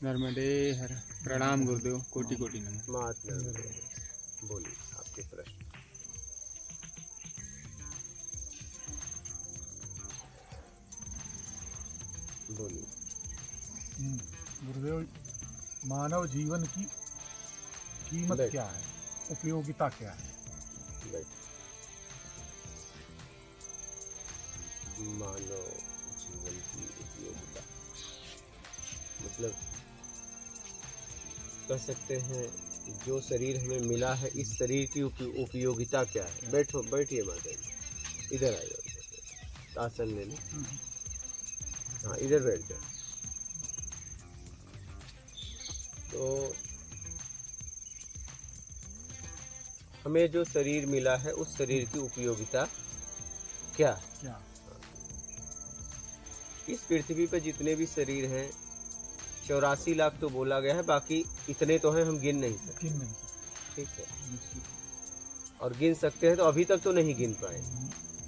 नर्मदे हर। प्रणाम गुरुदेव, कोटि कोटि नमः। मात नर्मदे। बोलिए आपके प्रश्न। बोलिए। गुरुदेव, मानव जीवन की कीमत बैठ। क्या है, उपयोगिता क्या है? मानव जीवन की उपयोगिता मतलब कह सकते हैं जो शरीर हमें मिला है, इस शरीर की उपयोगिता क्या है। बैठो, बैठिए माता जी, इधर आ जाओ, आसन ले लो। हाँ, इधर बैठ जाओ। तो हमें जो शरीर मिला है, उस शरीर की उपयोगिता क्या? इस पृथ्वी पर जितने भी शरीर हैं 84 लाख तो बोला गया है, बाकी इतने तो हैं हम गिन नहीं सकते। ठीक है, और गिन सकते हैं तो अभी तक तो नहीं गिन पाए।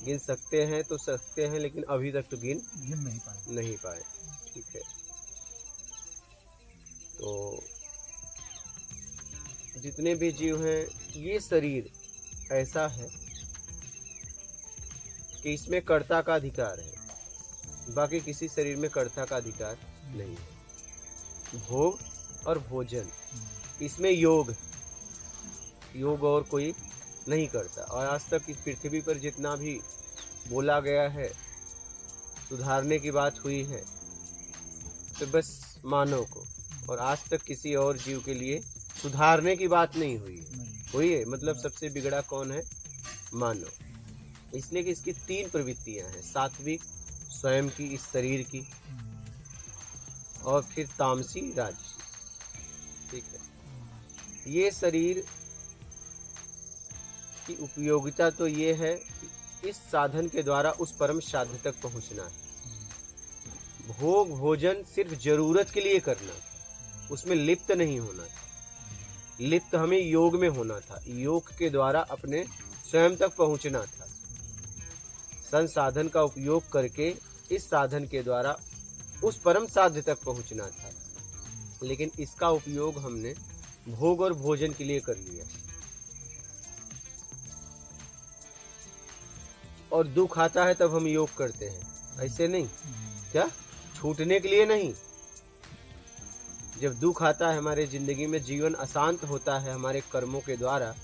गिन सकते हैं तो सकते हैं, लेकिन अभी तक तो गिन नहीं पाए। ठीक है, तो जितने भी जीव हैं, ये शरीर ऐसा है कि इसमें कर्ता का अधिकार है, बाकी किसी शरीर में कर्ता का अधिकार नहीं है। भोग और भोजन, इसमें योग और कोई नहीं करता। और आज तक इस पृथ्वी पर जितना भी बोला गया है, सुधारने की बात हुई है, तो बस मानव को, और आज तक किसी और जीव के लिए सुधारने की बात नहीं हुई है। मतलब सबसे बिगड़ा कौन है? मानव। इसलिए कि इसकी 3 प्रवृत्तियां हैं, सात्विक स्वयं की, इस शरीर की, और फिर तामसी, राजसी। ठीक है, ये शरीर की उपयोगिता तो ये है कि इस साधन के द्वारा उस परम साध्य तक पहुंचना है। भोग भोजन सिर्फ जरूरत के लिए करना था, उसमें लिप्त नहीं होना था। लिप्त हमें योग में होना था, योग के द्वारा अपने स्वयं तक पहुंचना था। संसाधन का उपयोग करके इस साधन के द्वारा उस परम साध्य तक पहुंचना था, लेकिन इसका उपयोग हमने भोग और भोजन के लिए कर लिया। और दुख आता है तब हम योग करते हैं, ऐसे नहीं क्या? छूटने के लिए नहीं। जब दुख आता है हमारे जिंदगी में, जीवन अशांत होता है हमारे कर्मों के द्वारा,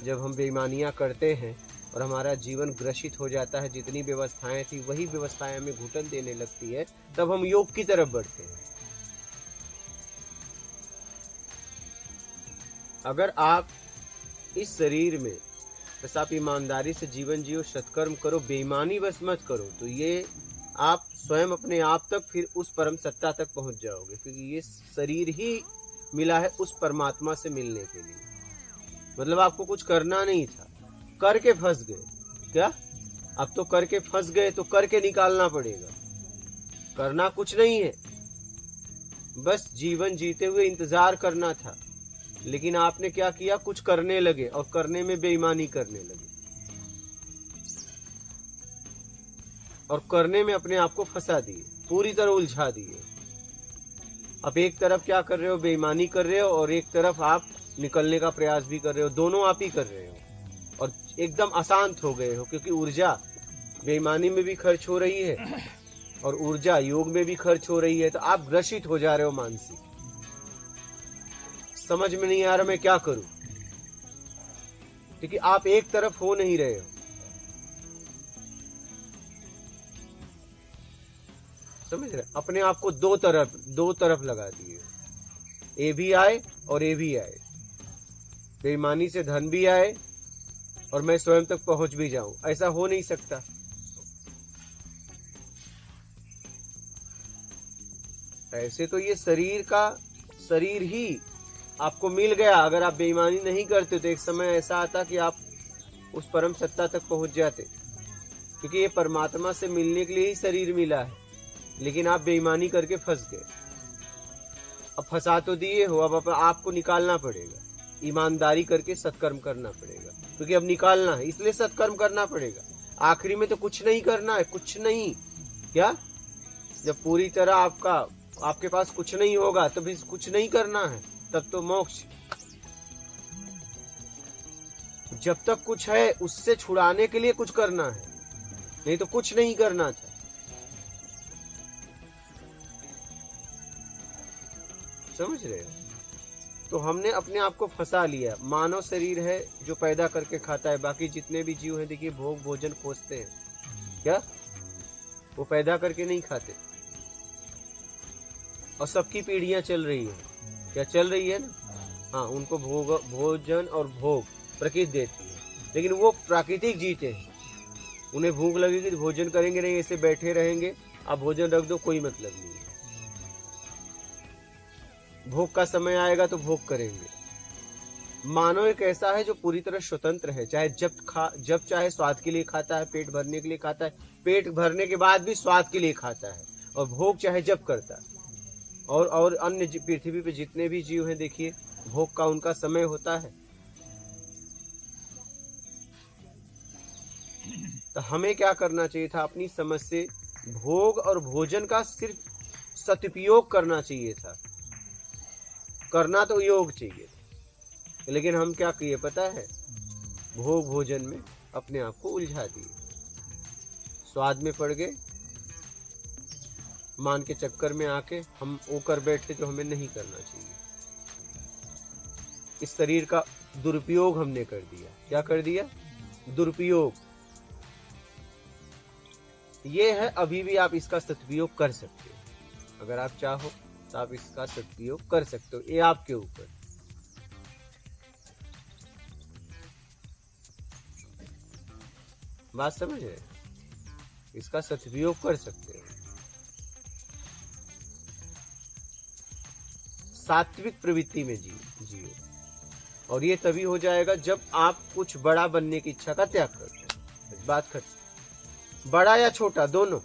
जब हम बेईमानियां करते हैं और हमारा जीवन ग्रसित हो जाता है, जितनी व्यवस्थाएं थी वही व्यवस्थाएं हमें घुटन देने लगती है, तब हम योग की तरफ बढ़ते हैं। अगर आप इस शरीर में बस आप ईमानदारी से जीवन जियो, सत्कर्म करो, बेईमानी बस मत करो, तो ये आप स्वयं अपने आप तक, फिर उस परम सत्ता तक पहुंच जाओगे। क्योंकि ये शरीर ही मिला है उस परमात्मा से मिलने के लिए। मतलब आपको कुछ करना नहीं था, करके फंस गए। क्या? अब तो करके फंस गए तो करके निकालना पड़ेगा। करना कुछ नहीं है, बस जीवन जीते हुए इंतजार करना था। लेकिन आपने क्या किया? कुछ करने लगे, और करने में बेईमानी करने लगे, और करने में अपने आप को फंसा दिए, पूरी तरह उलझा दिए। अब एक तरफ क्या कर रहे हो? बेईमानी कर रहे हो, और एक तरफ आप निकलने का प्रयास भी कर रहे हो। दोनों आप ही कर रहे हो, और एकदम अशांत हो गए हो, क्योंकि ऊर्जा बेईमानी में भी खर्च हो रही है और ऊर्जा योग में भी खर्च हो रही है। तो आप ग्रसित हो जा रहे हो मानसिक। समझ में नहीं आ रहा मैं क्या करूं, क्योंकि आप एक तरफ हो नहीं रहे हो। समझ रहे? अपने आप को दो तरफ लगा दिए। ए भी आए और ए भी आए, बेईमानी से धन भी आए और मैं स्वयं तक पहुंच भी जाऊं। ऐसा हो नहीं सकता। ऐसे तो ये शरीर ही आपको मिल गया। अगर आप बेईमानी नहीं करते तो एक समय ऐसा आता कि आप उस परम सत्ता तक पहुंच जाते, क्योंकि ये परमात्मा से मिलने के लिए ही शरीर मिला है। लेकिन आप बेईमानी करके फंस गए। अब फंसा तो दिए हो, अब आपको निकालना पड़ेगा। ईमानदारी करके सत्कर्म करना पड़ेगा, क्योंकि अब निकालना है, इसलिए सत्कर्म करना पड़ेगा। आखिरी में तो कुछ नहीं करना है, कुछ नहीं। क्या? जब पूरी तरह आपका आपके पास कुछ नहीं होगा तो भी कुछ नहीं करना है, तब तो मोक्ष। जब तक कुछ है उससे छुड़ाने के लिए कुछ करना है, नहीं तो कुछ नहीं करना था। समझ रहे हो? तो हमने अपने आप को फंसा लिया। मानव शरीर है जो पैदा करके खाता है, बाकी जितने भी जीव हैं देखिए भोग भोजन खोजते हैं, क्या वो पैदा करके नहीं खाते। और सबकी पीढ़ियां चल रही है, क्या चल रही है ना? हाँ, उनको भोजन और भोग प्रकृति देती है, लेकिन वो प्राकृतिक जीते हैं। उन्हें भूख लगेगी तो भोजन करेंगे, नहीं ऐसे बैठे रहेंगे, आप भोजन रख दो कोई मतलब नहीं है। भोग का समय आएगा तो भोग करेंगे। मानव एक ऐसा है जो पूरी तरह स्वतंत्र है, चाहे जब चाहे स्वाद के लिए खाता है, पेट भरने के लिए खाता है, पेट भरने के बाद भी स्वाद के लिए खाता है, और भोग चाहे जब करता है। और अन्य पृथ्वी पे जितने भी जीव हैं देखिए भोग का उनका समय होता है। तो हमें क्या करना चाहिए था? अपनी समझ से भोग और भोजन का सिर्फ सदुपयोग करना चाहिए था, करना तो योग चाहिए था। लेकिन हम क्या किए पता है? भोग भोजन में अपने आप को उलझा दिए, स्वाद में पड़ गए, मान के चक्कर में आके हम वो कर बैठे जो हमें नहीं करना चाहिए। इस शरीर का दुरुपयोग हमने कर दिया। क्या कर दिया? दुरुपयोग। ये है, अभी भी आप इसका सदुपयोग कर सकते हो। अगर आप चाहो तो आप इसका सदुपयोग कर सकते हो, ये आपके ऊपर। बात समझ रहे? इसका सदुपयोग कर सकते हो। सात्विक प्रवृत्ति में जियो। और ये तभी हो जाएगा जब आप कुछ बड़ा बनने की इच्छा का त्याग करते हो। बात खत्म। बड़ा या छोटा दोनों।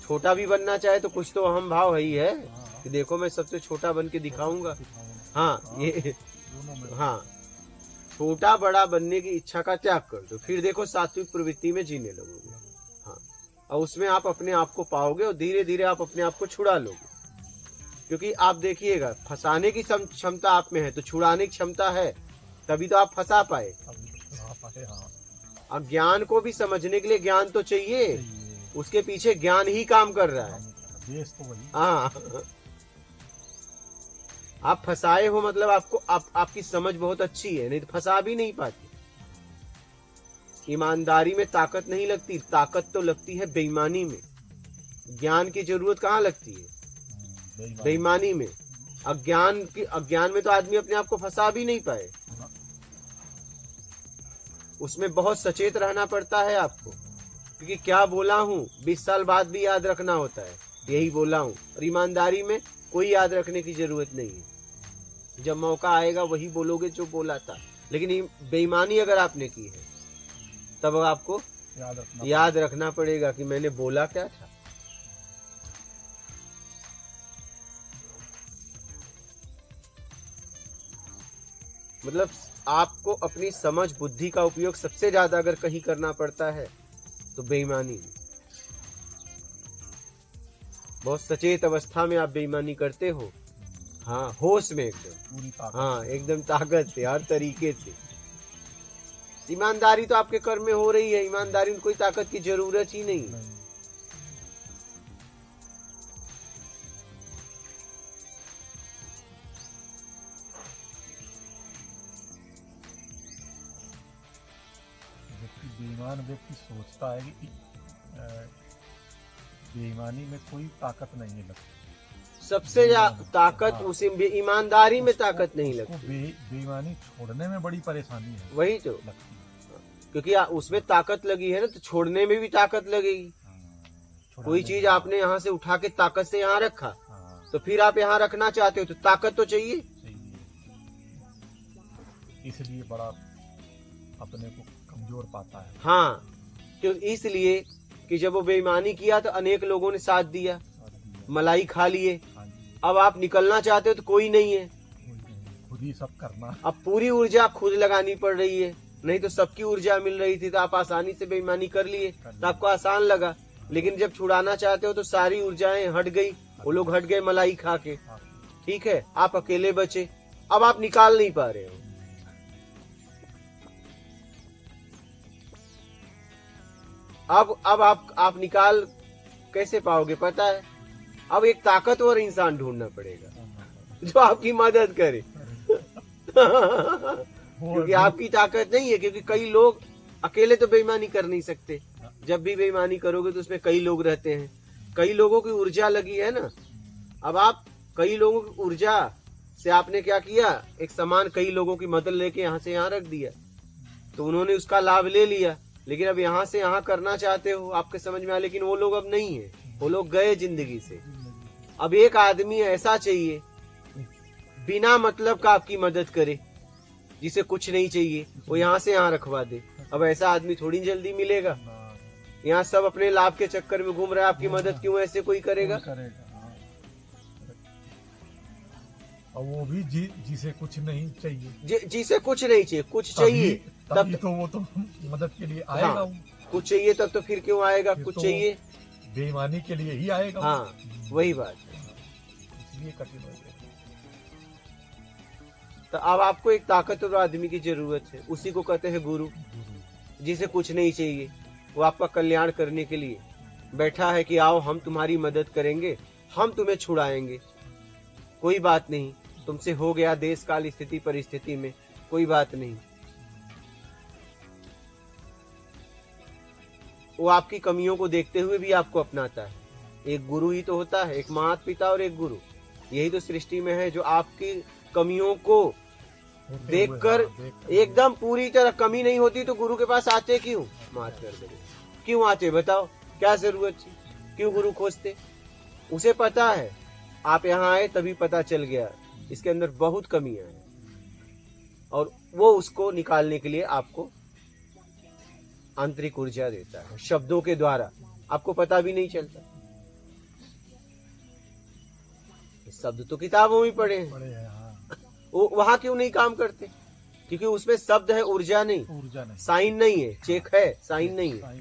छोटा भी बनना चाहे तो कुछ तो अहम भाव है ही है कि देखो मैं सबसे छोटा बन के दिखाऊंगा। हाँ, ये हाँ, छोटा बड़ा बनने की इच्छा का त्याग कर दो, फिर देखो सात्विक प्रवृत्ति में जीने लगोगे। हाँ, और उसमें आप अपने आप को पाओगे और धीरे धीरे आप अपने आप को छुड़ा लोगे। क्योंकि आप देखिएगा, फंसाने की क्षमता आप में है तो छुड़ाने की क्षमता है, तभी तो आप फंसा पाए। और ज्ञान को भी समझने के लिए ज्ञान तो चाहिए, उसके पीछे ज्ञान ही काम कर रहा है। हाँ, आप फंसाए हो मतलब आपकी समझ बहुत अच्छी है, नहीं तो फंसा भी नहीं पाती। ईमानदारी में ताकत नहीं लगती, ताकत तो लगती है बेईमानी में। ज्ञान की जरूरत कहाँ लगती है? बेईमानी में। अज्ञान में तो आदमी अपने आप को फंसा भी नहीं पाए। उसमें बहुत सचेत रहना पड़ता है आपको, क्योंकि क्या बोला हूँ 20 साल बाद भी याद रखना होता है, यही बोला हूँ। और ईमानदारी में कोई याद रखने की जरूरत नहीं है, जब मौका आएगा वही बोलोगे जो बोला था। लेकिन बेईमानी अगर आपने की है तब आपको याद रखना पड़ेगा कि मैंने बोला क्या था। मतलब आपको अपनी समझ बुद्धि का उपयोग सबसे ज्यादा अगर कहीं करना पड़ता है तो बेईमानी में। बहुत सचेत अवस्था में आप बेईमानी करते हो। हाँ, होश में एकदम। हाँ, एकदम ताकत से, हर तरीके से। ईमानदारी तो आपके कर्म में हो रही है, ईमानदारी में कोई ताकत की जरूरत ही नहीं। बेईमान व्यक्ति सोचता है कि बेईमानी में कोई ताकत नहीं है लगती। सबसे ज्यादा ताकत उसे ईमानदारी में ताकत नहीं लगती। बेईमानी छोड़ने में बड़ी परेशानी है, वही तो लगती है। क्योंकि उसमें ताकत लगी है ना, तो छोड़ने में भी ताकत लगेगी। कोई चीज आपने यहाँ से उठा के ताकत से यहाँ रखा, तो फिर आप यहाँ रखना चाहते हो तो ताकत तो चाहिए। इसलिए बड़ा अपने को कमजोर पाता है। हाँ, क्यों? इसलिए कि जब वो बेईमानी किया तो अनेक लोगों ने साथ दिया, मलाई खा लिए। अब आप निकलना चाहते हो तो कोई नहीं है, खुद ही सब करना। अब पूरी ऊर्जा खुद लगानी पड़ रही है, नहीं तो सबकी ऊर्जा मिल रही थी तो आप आसानी से बेईमानी कर लिए, तो आपको आसान लगा। लेकिन जब छुड़ाना चाहते हो तो सारी ऊर्जाएं हट गई, वो लोग हट गए मलाई खा के, हाँ, ठीक है, आप अकेले बचे। अब आप निकाल नहीं पा रहे हो। अब आप निकाल कैसे पाओगे पता है? अब एक ताकतवर इंसान ढूंढना पड़ेगा जो आपकी मदद करे क्योंकि आपकी ताकत नहीं है, क्योंकि कई लोग अकेले तो बेईमानी कर नहीं सकते। जब भी बेईमानी करोगे तो उसमें कई लोग रहते हैं, कई लोगों की ऊर्जा लगी है ना। अब आप कई लोगों की ऊर्जा से आपने क्या किया, एक सामान कई लोगों की मदद लेके यहाँ से यहाँ रख दिया, तो उन्होंने उसका लाभ ले लिया। लेकिन अब यहाँ से यहाँ करना चाहते हो, आपके समझ में आया, लेकिन वो लोग अब नहीं है, वो लोग गए जिंदगी से। अब एक आदमी ऐसा चाहिए बिना मतलब का आपकी मदद करे, जिसे कुछ नहीं चाहिए, वो यहाँ से यहाँ रखवा दे। अब ऐसा आदमी थोड़ी जल्दी मिलेगा। यहाँ सब अपने लाभ के चक्कर में घूम रहा है, आपकी मदद क्यों ऐसे कोई करेगा? हाँ। और वो भी जिसे कुछ नहीं चाहिए, जिसे कुछ नहीं चाहिए, कुछ चाहिए तभी तो वो तो मदद के लिए आएगा। हाँ, कुछ चाहिए तब तो फिर क्यों आएगा? कुछ तो चाहिए बेईमानी के लिए ही आएगा। हाँ, वही बात है। इसलिए कठिन हो गया। तो अब आपको एक ताकतवर आदमी की जरूरत है, उसी को कहते हैं गुरु, जिसे कुछ नहीं चाहिए। वो आपका कल्याण करने के लिए बैठा है कि आओ हम तुम्हारी मदद करेंगे, हम तुम्हें छुड़ाएंगे। कोई बात नहीं, तुमसे हो गया देश काल स्थिति परिस्थिति में, कोई बात नहीं। वो आपकी कमियों को देखते हुए भी आपको अपनाता है। एक गुरु ही तो होता है, एक माता पिता और एक गुरु। यही तो सृष्टि में है, जो आपकी कमियों को देखकर एकदम पूरी तरह कमी नहीं होती तो गुरु के पास आते क्यों? माफ कर दे, क्यों आते बताओ? क्या जरूरत थी? क्यों गुरु खोजते? उसे पता है आप यहाँ आए तभी पता चल गया इसके अंदर बहुत कमियां हैं, और वो उसको निकालने के लिए आपको आंतरिक ऊर्जा देता है शब्दों के द्वारा। आपको पता भी नहीं चलता। शब्द तो किताबों में पढ़े हैं, वो वहां क्यों नहीं काम करते? क्योंकि उसमें शब्द है, ऊर्जा नहीं, साइन नहीं है। चेक है, साइन नहीं है।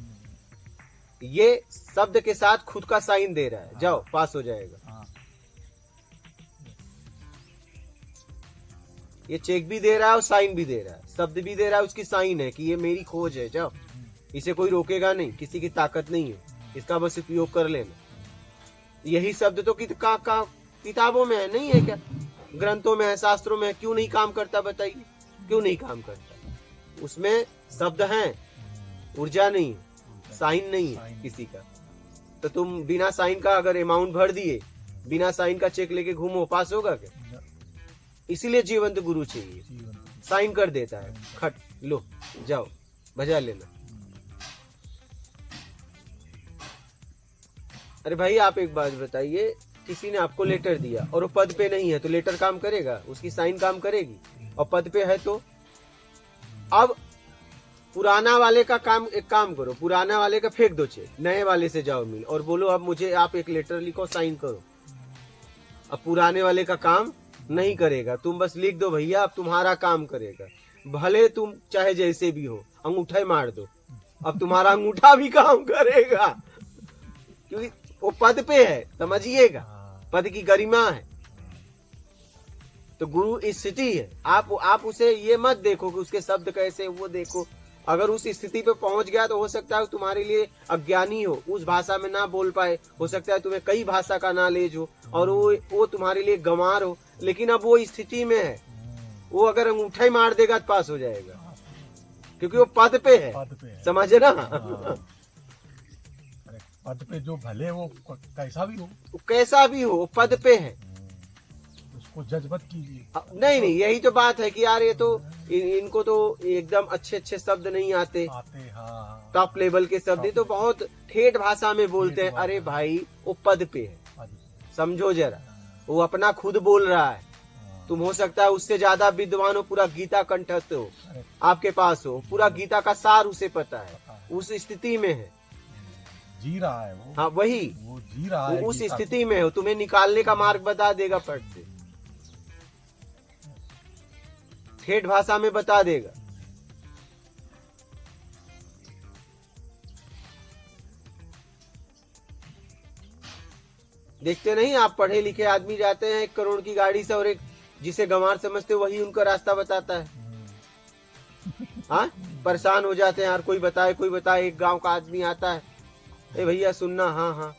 ये शब्द के साथ खुद का साइन दे रहा है, जाओ पास हो जाएगा। ये चेक भी दे रहा है और साइन भी दे रहा है, शब्द भी दे रहा है, उसकी साइन है कि ये मेरी खोज है, जाओ। इसे कोई रोकेगा नहीं, किसी की ताकत नहीं है, इसका बस उपयोग कर लेना। यही शब्द तो किताबों में है, नहीं है क्या? ग्रंथों में है, शास्त्रों में है। क्यों नहीं काम करता बताइए? क्यों नहीं काम करता? उसमें शब्द हैं, ऊर्जा नहीं है, साइन नहीं है किसी का। तो तुम बिना साइन का अगर अमाउंट भर दिए, बिना साइन का चेक लेके घूमो, पास होगा क्या? इसीलिए जीवंत गुरु चाहिए, साइन कर देता है, खट लो जाओ बजा लेना। अरे भाई आप एक बात बताइए, किसी ने आपको लेटर दिया और वो पद पे नहीं है तो लेटर काम करेगा? उसकी साइन काम करेगी? और पद पे है तो? अब पुराना वाले का काम, एक काम करो, पुराना वाले का फेंक दो चेक, नए वाले से जाओ मिल और बोलो अब मुझे आप एक लेटर लिखो, साइन करो। अब पुराने वाले का काम नहीं करेगा, तुम बस लिख दो भैया, अब तुम्हारा काम करेगा। भले तुम चाहे जैसे भी हो, अंगूठा मार दो, अब तुम्हारा अंगूठा भी काम करेगा, क्योंकि वो पद पे है, समझिएगा, पद की गरिमा है। तो गुरु स्थिति है, आप उसे ये मत देखो कि उसके शब्द कैसे, वो देखो। अगर उस स्थिति पे पहुंच गया तो हो सकता है तुम्हारे लिए अज्ञानी हो, उस भाषा में ना बोल पाए, हो सकता है तुम्हें कई भाषा का नॉलेज हो और वो तुम्हारे लिए गंवार हो, लेकिन अब वो स्थिति में है, वो अगर अंगूठा ही मार देगा तो पास हो जाएगा, क्योंकि वो पद पे है, समझ ना? पद पे जो भले वो कैसा भी हो, पद पे है, उसको जज मत कीजिए। नहीं, यही तो बात है कि यार ये तो इनको तो एकदम अच्छे शब्द नहीं आते, हाँ। टॉप लेवल के शब्द, ये तो बहुत ठेठ भाषा में बोलते हैं। अरे भाई वो पद पे है, समझो जरा, वो अपना खुद बोल रहा है। तुम हो सकता है उससे ज्यादा विद्वान हो, पूरा गीता कंठस्थ हो, आपके पास हो, पूरा गीता का सार उसे पता है, उस स्थिति में है, जी रहा है वो। हाँ वही, वो जी रहा है, उस स्थिति में हो, तुम्हें निकालने का मार्ग बता देगा, फट से ठेठ भाषा में बता देगा। देखते नहीं आप, पढ़े लिखे आदमी जाते हैं 1 करोड़ की गाड़ी से, और एक जिसे गंवार समझते वही उनका रास्ता बताता है। हाँ, परेशान हो जाते हैं यार, कोई बताए। एक गांव का आदमी आता है, ए भैया सुनना, हाँ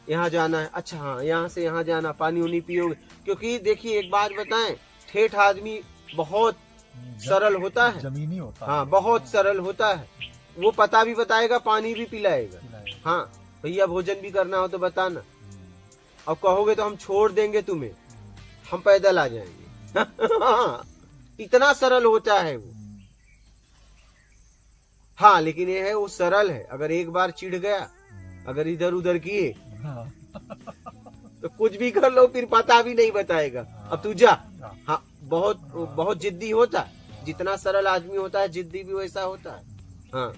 यहाँ जाना है, अच्छा हाँ यहाँ से यहाँ जाना, पानी उनी पियोगे। क्योंकि देखिए एक बात बताएं, ठेठ आदमी बहुत सरल होता है, जमीनी होता है। हाँ बहुत सरल होता है। वो पता भी बताएगा, पानी भी पिलाएगा। हाँ भैया भोजन भी करना हो तो बताना, अब कहोगे तो हम छोड़ देंगे तुम्हें, हम पैदल आ जाएंगे। हाँ, इतना सरल होता है वो। हाँ लेकिन ये है, वो सरल है। अगर एक बार चिढ़ गया, अगर इधर उधर किए हाँ। तो कुछ भी कर लो, फिर पता भी नहीं बताएगा। अब तू जा। हाँ बहुत जिद्दी होता है। जितना सरल आदमी होता है, जिद्दी भी वैसा होता है। हाँ,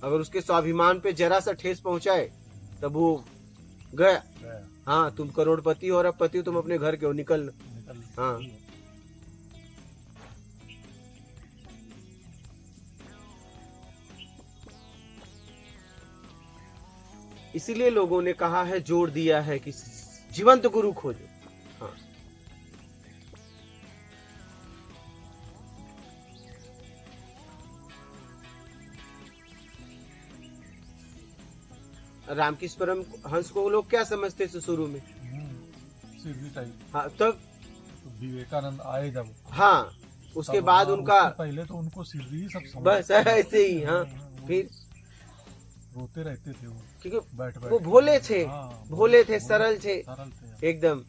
अगर उसके स्वाभिमान पे जरा सा ठेस पहुंचाए तब वो गया। हाँ, तुम करोड़पति हो, अरबपति हो, तुम अपने घर के हो, निकल। हाँ, इसीलिए लोगों ने कहा है, जोर दिया है कि जीवंत गुरु खोजो। हाँ, रामकृष्ण परमहंस को लोग क्या समझते थे शुरू में? सीधी टाइप। हाँ, तब तो विवेकानंद आए जब, हाँ उसके बाद उनका, उससे पहले तो उनको सीधी ही सब समझ, बस ऐसे ही। हाँ, फिर रोते रहते थे वो, क्योंकि बैठ वो भोले थे। हाँ, भोले थे, सरल थे सरल थे एकदम।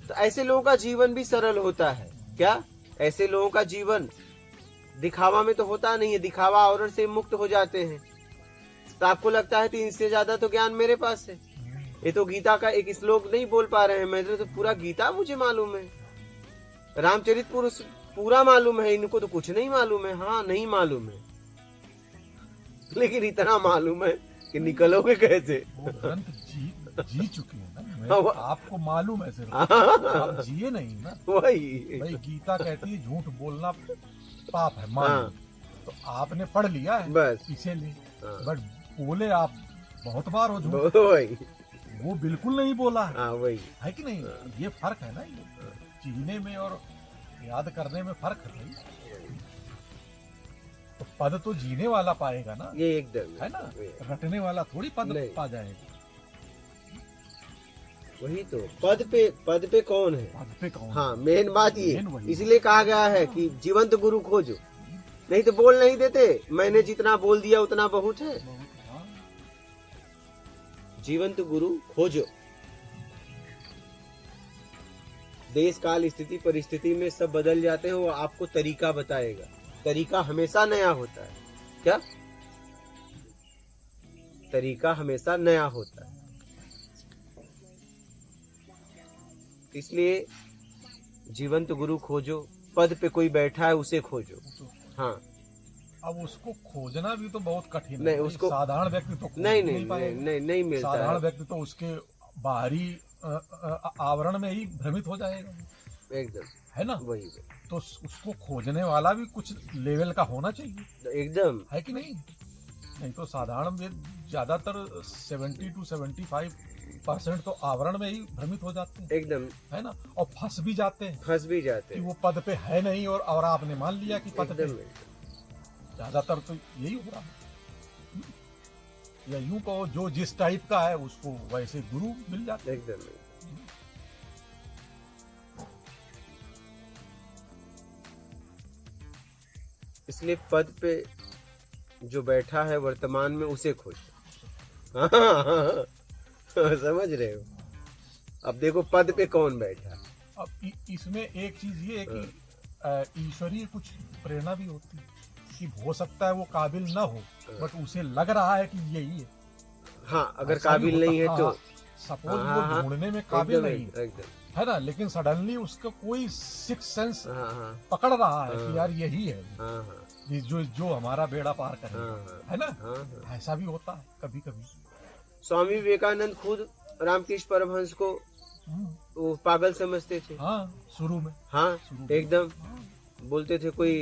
तो ऐसे लोगों का जीवन भी सरल होता है क्या? ऐसे लोगों का जीवन दिखावा में तो होता नहीं है, दिखावा आवरण से मुक्त हो जाते हैं। तो आपको लगता है कि इनसे ज्यादा तो ज्ञान मेरे पास है। ये तो गीता का एक श्लोक नहीं बोल पा रहे हैं, मैं तो पूरा गीता मुझे मालूम है, रामचरितपुरुष पूरा मालूम है, इनको तो कुछ नहीं मालूम है। हाँ नहीं मालूम है, लेकिन इतना मालूम है कि निकलोगे कैसे? वो ग्रंथ जी चुके हैं ना। हाँ, आपको मालूम है सिर्फ, आप जिए नहीं ना। वही भाई गीता कहती है झूठ बोलना पाप है, मान लो। तो आपने पढ़ लिया है बस, इसीलिए, हाँ। बट बोले आप बहुत बार हो झूठ, वही, वो बिल्कुल नहीं बोला है, हाँ वही है कि नहीं? ये फर्क है ना, ये जीने में और याद करने में फर्क है भाई। तो पद तो जीने वाला पाएगा ना, ये एकदम है ना, रटने वाला थोड़ी पद नहीं। पा जाएगा। वही तो, पद पे कौन है? पद पे कौन? हाँ, मेन बात ये, मेन वही। इसलिए कहा गया है कि जीवंत गुरु खोजो। नहीं तो बोल नहीं देते, मैंने जितना बोल दिया उतना बहुत है। हाँ। जीवंत गुरु खोजो। देश काल स्थिति परिस्थिति में सब बदल जाते हैं, वो आपको तरीका बताएगा। तरीका हमेशा नया होता है क्या? तरीका हमेशा नया होता है। इसलिए जीवंत गुरु खोजो। पद पे कोई बैठा है उसे खोजो। हाँ, अब उसको खोजना भी तो बहुत कठिन नहीं, है। उसको साधारण व्यक्ति तो खोज नहीं पाएगा। नहीं मिलता साधारण है व्यक्ति तो उसके बाहरी आवरण में ही भ्रमित हो जाएगा, एकदम, है ना? वही तो उसको खोजने वाला भी कुछ लेवल का होना चाहिए, एकदम। है कि नहीं? नहीं तो साधारण व्यक्ति ज्यादातर 70 to 75% तो आवरण में ही भ्रमित हो जाते हैं, एकदम है ना? और फंस भी जाते हैं फंस भी जाते कि हैं वो पद पे है नहीं, और आपने मान लिया कि पद पे एकदम। है। ज्यादातर तो यही हो रहा है। या यूं कहो, जो जिस टाइप का है उसको वैसे गुरु मिल जाते हैं। एकदम। इसलिए पद पे जो बैठा है वर्तमान में उसे खोजो। समझ रहे हो? अब देखो पद पे कौन बैठा। अब इसमें एक चीज ये है कि ईश्वरीय कुछ प्रेरणा भी होती है कि हो सकता है वो काबिल ना हो, बट उसे लग रहा है कि यही है। हाँ, अगर काबिल नहीं है तो सपोज वो ढूंढने में काबिल नहीं है, एकदम, है ना, लेकिन सडनली उसका कोई सिक्स सेंस हाँ पकड़ रहा है कि यार यही है, हाँ जो हमारा बेड़ा पार करे, हाँ, है ना? हाँ। ऐसा भी होता है कभी कभी। स्वामी विवेकानंद खुद रामकृष्ण परमहंस को वो पागल समझते थे। हाँ, शुरू में। हाँ शुरू में। एकदम, हाँ, बोलते थे कोई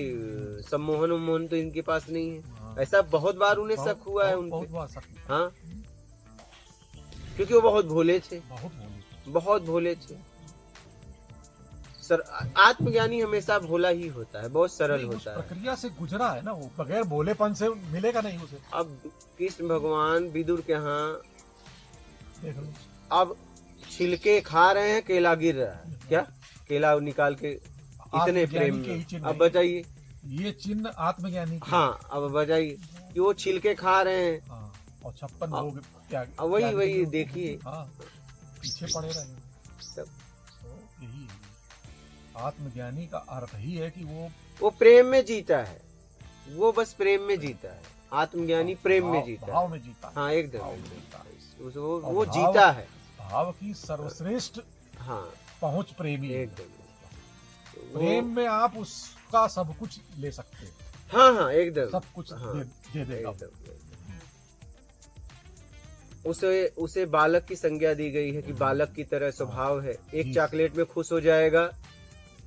सम्मोहन उम्मोहन तो इनके पास नहीं है। हाँ। ऐसा बहुत बार उन्हें शक हुआ है बहुत उनपे। बार शक हुआ। हाँ, क्योंकि वो बहुत भोले थे, बहुत बोली। बहुत भोले थे। सर, आत्मज्ञानी हमेशा भोला ही होता है, बहुत सरल नहीं, उस होता है। प्रक्रिया से गुजरा है ना वो, बगैर भोलेपन से मिलेगा नहीं उसे। अब कृष्ण भगवान विदुर के यहाँ देख लो। अब छिलके खा रहे हैं, केला गिर रहा है, क्या केला निकाल के इतने आत्मज्ञानी प्रेम के ही में। चिन्ह अब है। बताइए, ये चिन्ह आत्मज्ञानी के। हाँ अब बताइए कि वो छिलके खा रहे हैं। हाँ, और 56 लोग क्या अब वही त्याग वही दिए। देखिए। हाँ, पीछे पड़े रहे। सब तो यही है। आत्मज्ञानी का अर्थ ही है कि वो प्रेम में जीता है, वो बस प्रेम में जीता है। आत्मज्ञानी प्रेम में जीता है। भाव में जीता है। हाँ एकदम भाव में एकदम। जीता है। वो और भाव- जीता है। भाव की सर्वश्रेष्ठ हाँ पहुंच प्रेमी है। एकदम। प्रेम में आप उसका सब कुछ ले सकते हैं, हाँ हाँ एकदम सब कुछ हाँ, दे देगा। एकदम। उसे बालक की संज्ञा दी गई है कि बालक की तरह स्वभाव है। एक जी। चॉकलेट में खुश हो जाएगा,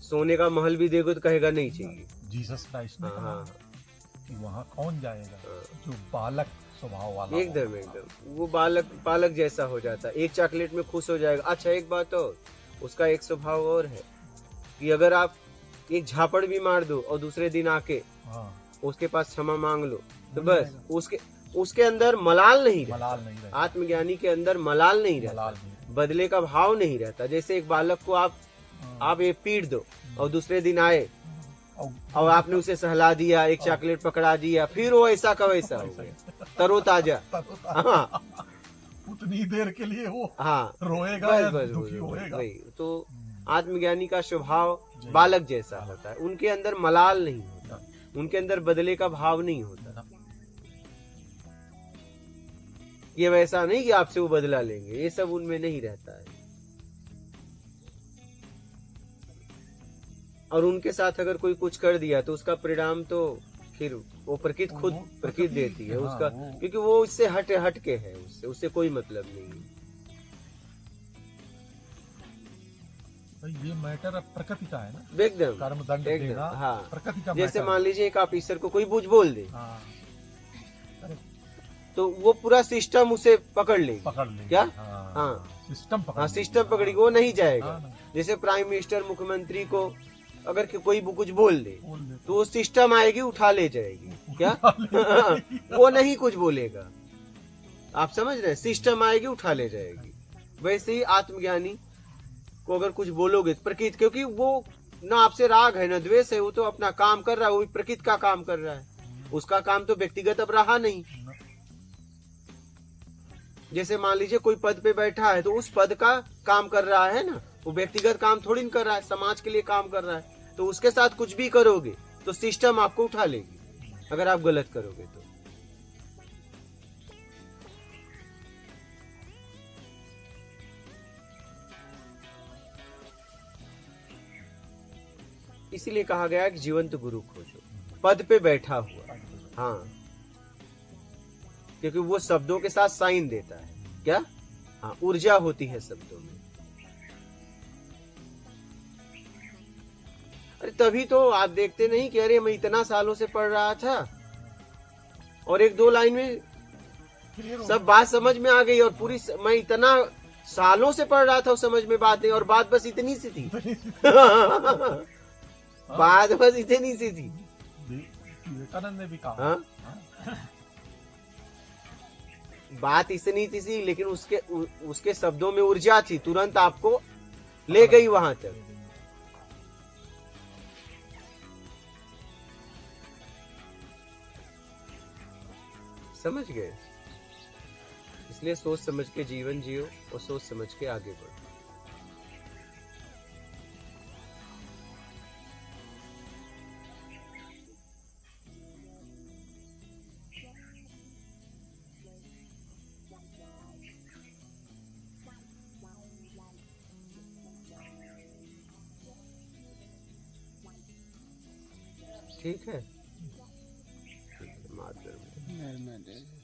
सोने का महल भी देगो तो कहेगा नहीं चाहिए। जीसस क्राइस्ट ने हाँ, कहा हाँ, कि वहाँ कौन जाएगा हाँ। जो बालक स्वभाव वाला एकदम हो। एकदम वो बालक जैसा हो जाता है। एक चॉकलेट में खुश हो जाएगा। अच्छा एक बात और, उसका एक स्वभाव और है कि अगर आप एक झापड़ भी मार दो और दूसरे दिन आके हाँ, उसके पास क्षमा मांग लो तो मिल बस जाएगा। उसके अंदर मलाल नहीं रहता। मलाल नहीं रहता। आत्मज्ञानी के अंदर मलाल नहीं रहता, मलाल नहीं रहता। बदले का भाव नहीं रहता। जैसे एक बालक को आप हाँ, ये पीट दो और दूसरे दिन आए और और आपने उसे सहला दिया, एक चॉकलेट पकड़ा दिया, फिर वो ऐसा का वैसा हो गया, तरोताजा। हाँ उतनी देर के लिए वो हाँ रोएगा बस या बस दुखी होएगा। वही तो आत्मज्ञानी का स्वभाव बालक जैसा होता है। उनके अंदर मलाल नहीं होता, उनके अंदर बदले का भाव नहीं होता। ये वैसा नहीं कि आपसे वो बदला लेंगे, ये सब उनमें नहीं रहता है। और उनके साथ अगर कोई कुछ कर दिया तो उसका परिणाम तो फिर वो प्रकृति खुद वो प्रकृति प्रकृति, देती है हाँ, उसका, वो- क्योंकि वो इससे हट के है, उससे कोई मतलब नहीं है। भाई ये मैटर अब प्रकृति का है ना, एकदम कर्म दंड एकदम, देना हाँ। प्रकृति का जैसे मैटर मान है। लीजिए एक ऑफिसर को कोई बुझ बोल दे हाँ, तो वो पूरा सिस्टम उसे पकड़ लेगी। पकड़ ले क्या? हाँ, हाँ। सिस्टम पकड़ हाँ लेगी। सिस्टम पकड़ेगी, वो नहीं जाएगा। हाँ, नहीं, जैसे प्राइम मिनिस्टर मुख्यमंत्री को अगर कोई कुछ बोल दे बोल दे तो वो सिस्टम आएगी उठा ले जाएगी। क्या? वो नहीं कुछ बोलेगा। आप समझ रहे हैं? सिस्टम आएगी उठा ले जाएगी। वैसे ही आत्मज्ञानी को अगर कुछ बोलोगे तो प्रकृति, क्योंकि वो ना आपसे राग है ना द्वेष है, वो तो अपना काम कर रहा है, वो भी प्रकृति का काम कर रहा है। उसका काम तो व्यक्तिगत अब रहा नहीं। जैसे मान लीजिए कोई पद पे बैठा है तो उस पद का काम कर रहा है ना, वो व्यक्तिगत काम थोड़ी न कर रहा है, समाज के लिए काम कर रहा है। तो उसके साथ कुछ भी करोगे तो सिस्टम आपको उठा लेगी अगर आप गलत करोगे तो। इसीलिए कहा गया है कि जीवंत गुरु खोजो, पद पे बैठा हुआ। हाँ, क्योंकि वो शब्दों के साथ साइन देता है। क्या? हाँ, ऊर्जा होती है शब्दों में। अरे तभी तो आप देखते नहीं कि अरे मैं इतना सालों से पढ़ रहा था और एक दो लाइन में सब बात समझ में आ गई, और मैं इतना सालों से पढ़ रहा था उस समझ में बात नहीं, और बात बस इतनी सी थी। बात बस इतनी सी थी। विवेकानंद ने भी कहा। हाँ? बात इतनी थी लेकिन उसके शब्दों में ऊर्जा थी, तुरंत आपको ले गई वहां तक। समझ गए? इसलिए सोच समझ के जीवन जियो और सोच समझ के आगे बढ़ो। ठीक है, मातरम। नर्मदे।